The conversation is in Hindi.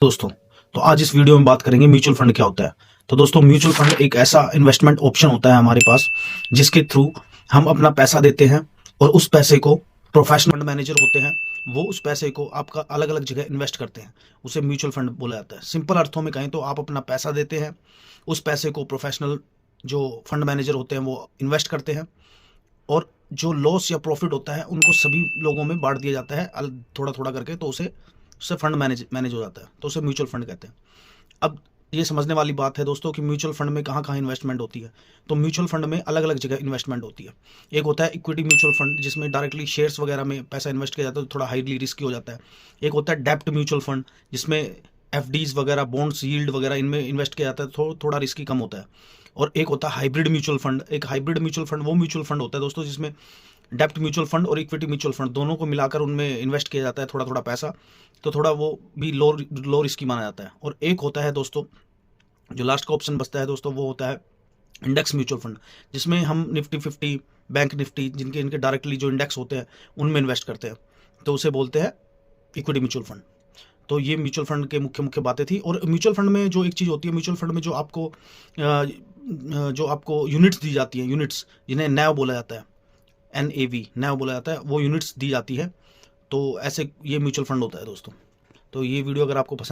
दोस्तों, तो आज इस वीडियो में बात करेंगे म्यूचुअल फंड क्या होता है। तो दोस्तों, म्यूचुअल फंड एक ऐसा इन्वेस्टमेंट ऑप्शन होता है हमारे पास जिसके थ्रू हम अपना पैसा देते हैं और उस पैसे को प्रोफेशनल फंड मैनेजर होते हैं, वो उस पैसे को आपका अलग अलग जगह इन्वेस्ट करते हैं। उसे म्यूचुअल फंड बोला जाता है। सिंपल अर्थों में कहें तो आप अपना पैसा देते हैं, उस पैसे को प्रोफेशनल जो फंड मैनेजर होते हैं वो इन्वेस्ट करते हैं, और जो लॉस या प्रॉफिट होता है उनको सभी लोगों में बांट दिया जाता है थोड़ा थोड़ा करके। तो उससे फंड मैनेज हो जाता है, तो उसे म्यूचुअल फंड कहते हैं। अब ये समझने वाली बात है दोस्तों कि म्यूचुअल फंड में कहाँ कहाँ इन्वेस्टमेंट होती है। तो म्यूचुअल फंड में अलग अलग जगह इन्वेस्टमेंट होती है। एक होता है इक्विटी म्यूचुअल फंड, जिसमें डायरेक्टली शेयर्स वगैरह में पैसा इन्वेस्ट किया जाता है, तो थोड़ा हाईली रिस्की हो जाता है। एक होता है डेब्ट म्यूचुअल फंड, जिसमें एफडीज वगैरह, बॉन्ड्स, यील्ड वगैरह इनमें इन्वेस्ट किया जाता है, थोड़ा रिस्की कम होता है। और एक होता है हाइब्रिड म्यूचुअल फंड। एक हाइब्रिड म्यूचुअल फंड वो म्यूचुअल फंड होता है दोस्तों जिसमें डेप्ट म्यूचुअल फंड और इक्विटी म्यूचुअल फंड दोनों को मिलाकर उनमें इन्वेस्ट किया जाता है थोड़ा थोड़ा पैसा, तो थोड़ा वो भी लो रिस्की माना जाता है। और एक होता है दोस्तों, जो लास्ट का ऑप्शन बचता है दोस्तों, वो होता है इंडेक्स म्यूचुअल फंड, जिसमें हम निफ्टी 50, बैंक निफ्टी, जिनके इनके डायरेक्टली जो इंडेक्स होते हैं उनमें इन्वेस्ट करते हैं, तो उसे बोलते हैं इक्विटी म्यूचुअल फंड। तो ये म्यूचुअल फंड के मुख्य मुख्य बातें थी। और म्यूचुअल फंड में जो एक चीज़ होती है, म्यूचुअल फंड में जो आपको यूनिट्स दी जाती हैं, यूनिट्स जिन्हें नैव बोला जाता है, NAV नैव बोला जाता है, वो यूनिट्स दी जाती है। तो ऐसे ये म्यूचुअल फंड होता है दोस्तों। तो ये वीडियो अगर आपको पसंद